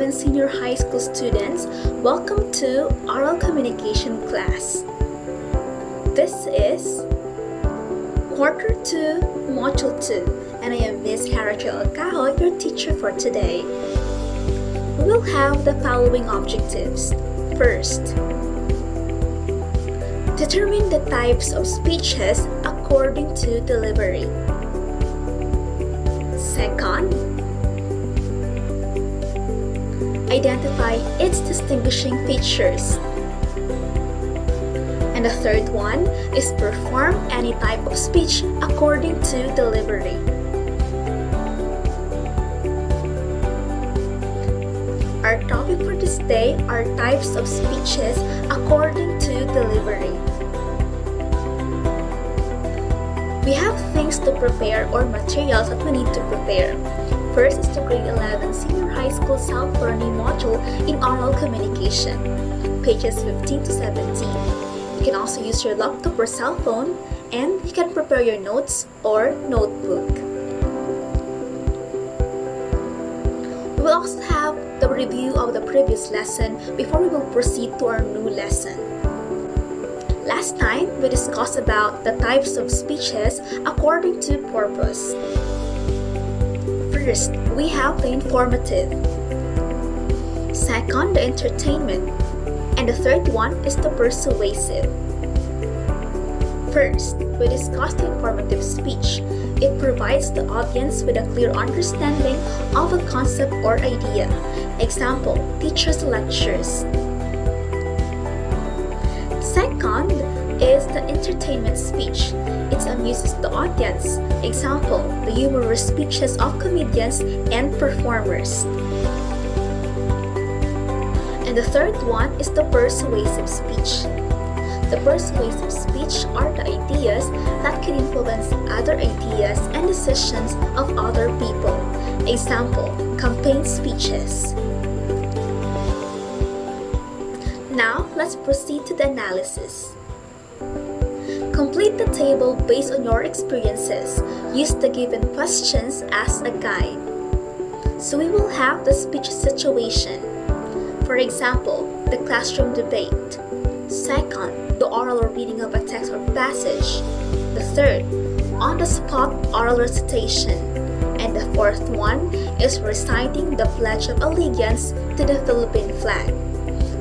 11 senior high school students. Welcome to Oral Communication class. This is Quarter 2, Module 2, and I am Ms. Harakel Alcaho, your teacher for today. We will have the following objectives. First, determine the types of speeches according to delivery. Second, identify its distinguishing features. And the third one is perform any type of speech according to delivery. Our topic for this day are types of speeches according to delivery. We have things to prepare or materials that we need to prepare. First is the grade 11 senior high school self-learning module in oral communication, pages 15 to 17. You can also use your laptop or cell phone, and you can prepare your notes or notebook. We will also have the review of the previous lesson before we will proceed to our new lesson. Last time, we discussed about the types of speeches according to purpose. First, we have the informative. Second, the entertainment. And the third one is the persuasive. First, we discussed the informative speech. It provides the audience with a clear understanding of a concept or idea. Example, teachers' lectures. Second is the entertainment speech. It amuses the audience. Example, the humorous speeches of comedians and performers. And the third one is the persuasive speech. The persuasive speech are the ideas that can influence other ideas and decisions of other people. Example, campaign speeches. Now, let's proceed to the analysis. Complete the table based on your experiences. Use the given questions as a guide. So we will have the speech situation. For example, the classroom debate. Second, the oral reading of a text or passage. The third, on-the-spot oral recitation. And the fourth one is reciting the Pledge of Allegiance to the Philippine flag.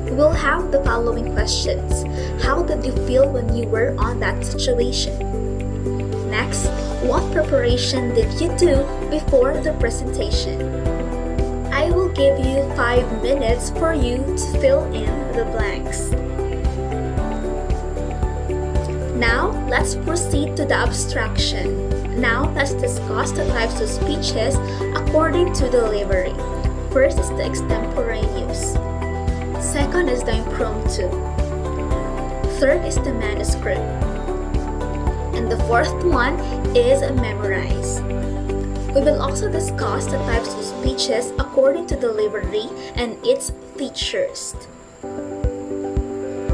We will have the following questions. How did you feel when you were on that situation? Next, what preparation did you do before the presentation? I will give you 5 minutes for you to fill in the blanks. Now, let's proceed to the abstraction. Now, let's discuss the types of speeches according to delivery. First is the extemporaneous. Second is the impromptu. Third is the manuscript. And the fourth one is memorize. We will also discuss the types of speeches according to delivery and its features.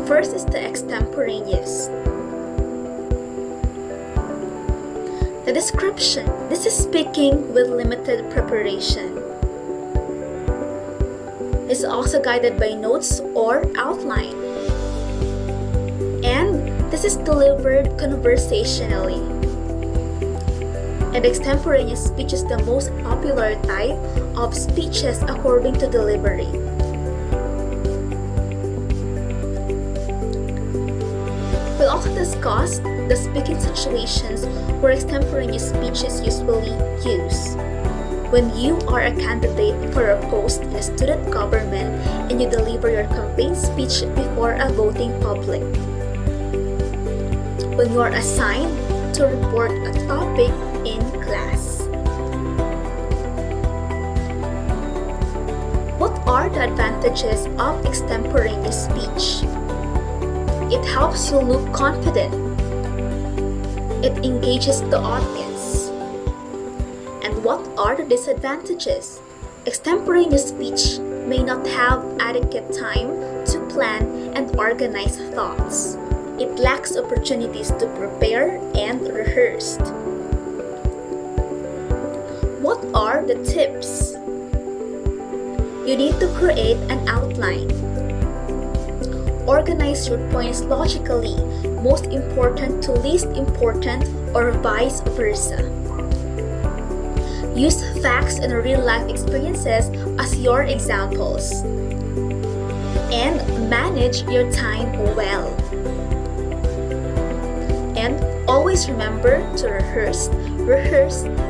First is the extemporaneous. The description. This is speaking with limited preparation. It's also guided by notes or outline. And this is delivered conversationally. And extemporaneous speech is the most popular type of speeches according to delivery. We'll also discuss the speaking situations where extemporaneous speech is usually used. When you are a candidate for a post in a student government and you deliver your campaign speech before a voting public. When you are assigned to report a topic in class. What are the advantages of extemporaneous speech? It helps you look confident. It engages the audience. And what are the disadvantages? Extemporaneous speech may not have adequate time to plan and organize thoughts. It lacks opportunities to prepare and rehearse. What are the tips? You need to create an outline. Organize your points logically, most important to least important or vice versa. Use facts and real-life experiences as your examples. And manage your time well. And always remember to rehearse,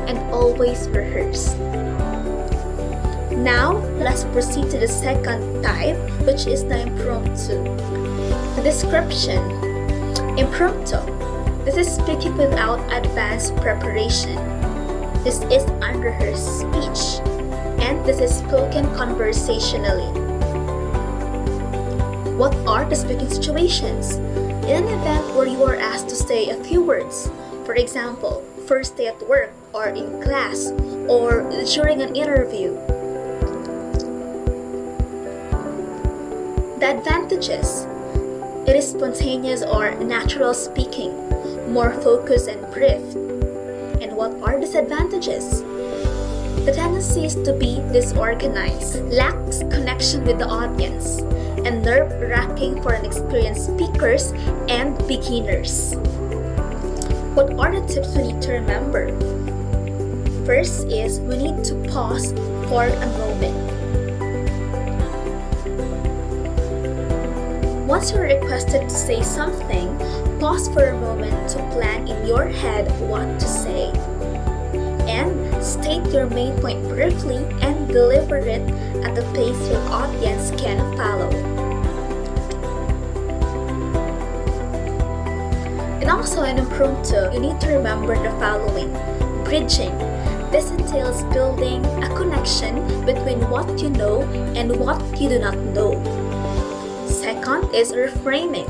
and always rehearse. Now, let's proceed to the second type, which is the impromptu. The description. Impromptu. This is speaking without advanced preparation. This is unrehearsed speech. And this is spoken conversationally. What are the speaking situations? In an event where you are asked to say a few words, for example, first day at work or in class or during an interview. The advantages. It is spontaneous or natural speaking, more focused and brief. And what are disadvantages? The tendency is to be disorganized, lacks connection with the audience, and nerve-wracking for inexperienced speakers and beginners. What are the tips we need to remember? First is we need to pause for a moment. Once you're requested to say something, pause for a moment to plan in your head what to say. And state your main point briefly and deliver it at the pace your audience can follow. And also in impromptu, you need to remember the following. Bridging. This entails building a connection between what you know and what you do not know. Second is reframing.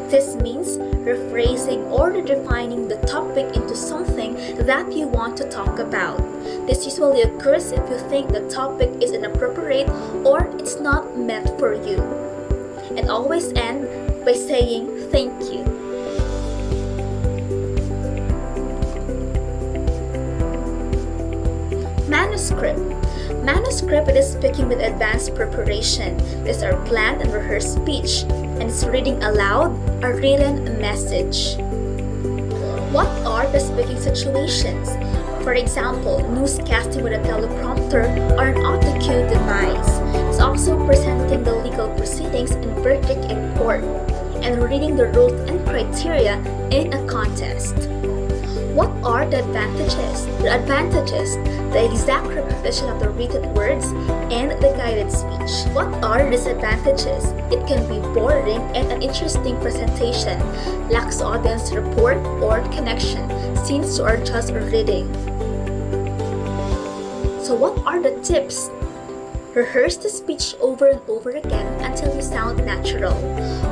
This means rephrasing or redefining the topic into something that you want to talk about. This usually occurs if you think the topic is inappropriate or it's not meant for you. And always end by saying thank you. Manuscript. Manuscript is speaking with advanced preparation. These are planned and rehearsed speech, and it's reading aloud a written message. What are the speaking situations? For example, newscasting with a teleprompter or an auto-cue device. It's also presenting the legal proceedings and verdict in court, and reading the rules and criteria in a contest. What are the advantages? The advantages, the exact repetition of the written words and the guided speech. What are disadvantages? It can be boring and an interesting presentation, lacks audience rapport or connection, since you are just reading. So what are the tips? Rehearse the speech over and over again until you sound natural.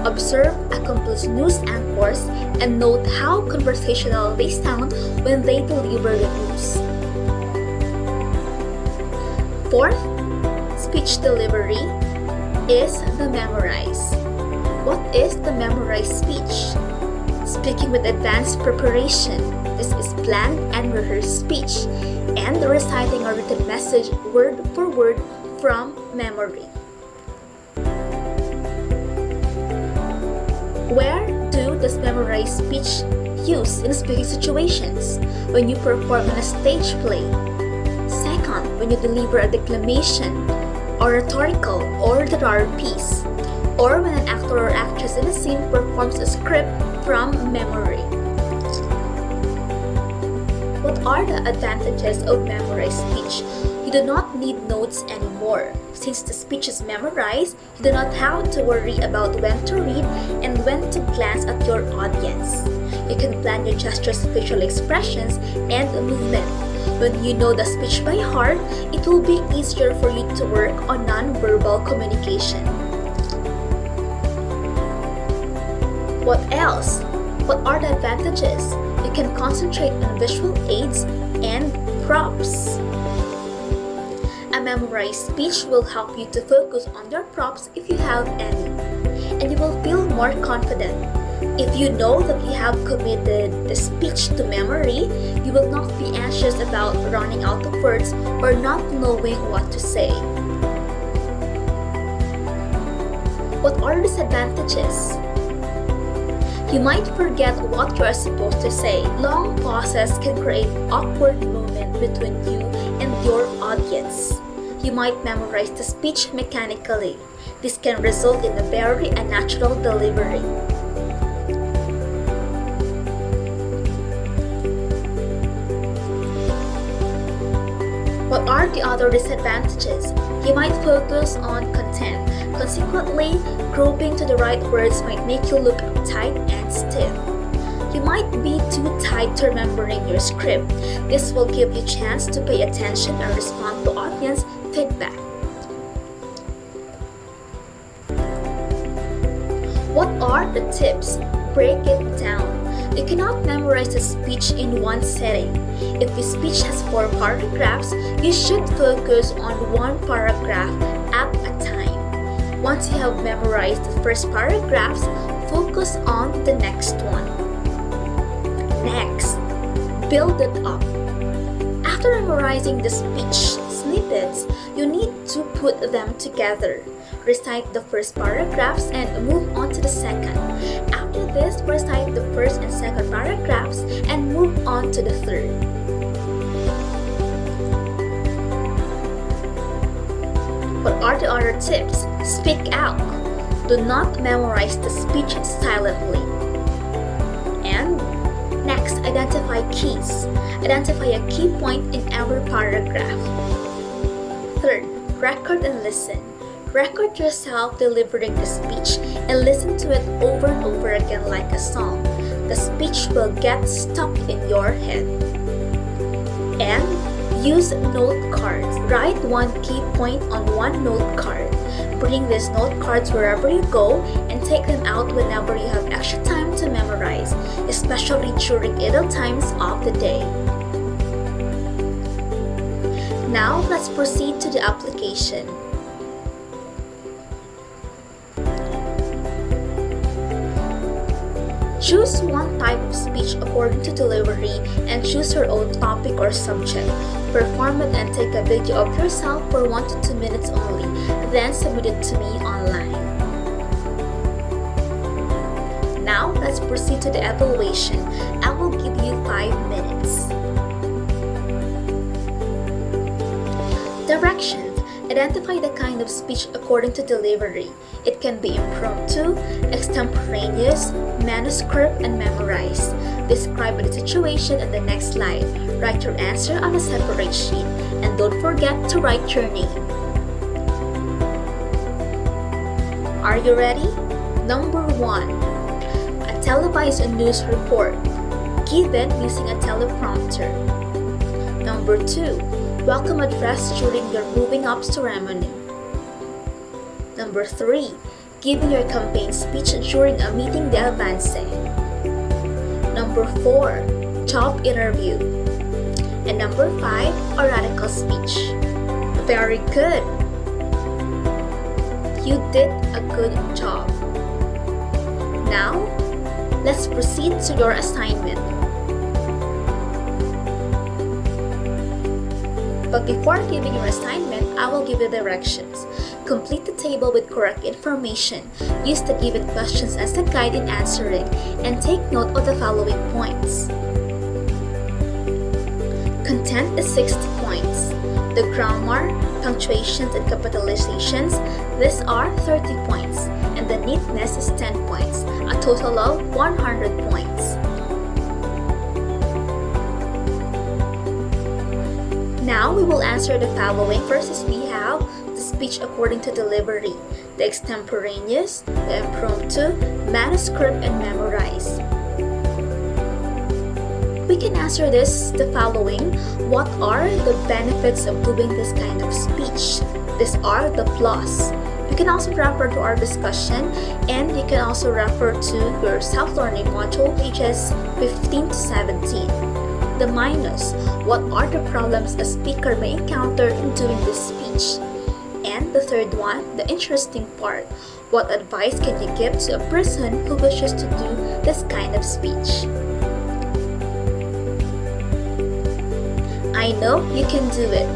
Observe accomplished news anchors and note how conversational they sound when they deliver the news. Fourth, speech delivery is the memorize. What is the memorized speech? Speaking with advanced preparation. This is planned and rehearsed speech, and reciting a written message word for word from memory. Where do this memorized speech use in speaking situations? When you perform in a stage play. Second, when you deliver a declamation, oratorical, or literary piece. Or when an actor or actress in a scene performs a script from memory. What are the advantages of memorized speech? You do not need notes anymore. Since the speech is memorized, you do not have to worry about when to read and when to glance at your audience. You can plan your gestures, facial expressions, and movement. When you know the speech by heart, it will be easier for you to work on non-verbal communication. What else? What are the advantages? You can concentrate on visual aids and props. A memorized speech will help you to focus on your props if you have any, and you will feel more confident. If you know that you have committed the speech to memory, you will not be anxious about running out of words or not knowing what to say. What are the disadvantages? You might forget what you are supposed to say. Long pauses can create awkward moments between you and your audience. You might memorize the speech mechanically. This can result in a very unnatural delivery. What are the other disadvantages? You might focus on content. Consequently, grouping to the right words might make you look uptight and stiff. You might be too tight to remembering your script. This will give you a chance to pay attention and respond to audience feedback. What are the tips? Break it down. You cannot memorize a speech in one setting. If your speech has 4 paragraphs, you should focus on 1 paragraph at a time. Once you have memorized the first paragraphs, focus on the next one. Next, build it up. After memorizing the speech snippets, you need to put them together. Recite the first paragraphs and move on to the second. After this, recite the first and second paragraphs and move on to the third. What are the other tips? Speak out. Do not memorize the speech silently. And next, identify keys. Identify a key point in every paragraph. Third, record and listen. Record yourself delivering the speech and listen to it over and over again like a song. The speech will get stuck in your head. And use note cards. Write 1 key point on 1 note card. Bring these note cards wherever you go and take them out whenever you have extra time to memorize, especially during idle times of the day. Now let's proceed to the application. Choose one type of speech according to delivery and choose your own topic or subject. Perform it and take a video of yourself for 1 to 2 minutes only, then submit it to me online. Now, let's proceed to the evaluation. I will give you 5 minutes. Directions. Identify the kind of speech according to delivery. It can be impromptu, extemporaneous, manuscript, and memorized. Describe the situation in the next slide. Write your answer on a separate sheet. And don't forget to write your name. Are you ready? Number 1. A televised news report, given using a teleprompter. Number 2. Welcome address during your moving up ceremony. Number 3. Giving your campaign speech during a meeting de avance. Number 4. Job interview. And number 5. A radical speech. Very good. You did a good job. Now, let's proceed to your assignment. But before giving your assignment, I will give you directions. Complete the table with correct information. Use the given questions as a guide in answering, and take note of the following points. Content is 60 points. The grammar, punctuations, and capitalizations, these are 30 points. And the neatness is 10 points, a total of 100 points. Now we will answer the following. First is we have the speech according to delivery, the extemporaneous, the impromptu, manuscript, and memorized. We can answer the following. What are the benefits of doing this kind of speech? These are the plus. You can also refer to our discussion, and you can also refer to your self-learning module pages 15 to 17. The minus. What are the problems a speaker may encounter in doing this speech? And the third one, the interesting part. What advice can you give to a person who wishes to do this kind of speech? I know you can do it.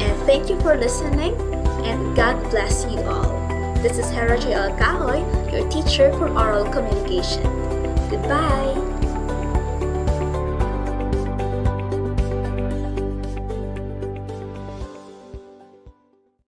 And thank you for listening, and God bless you all. This is Hera J. Alcahoy, your teacher for oral communication. Goodbye!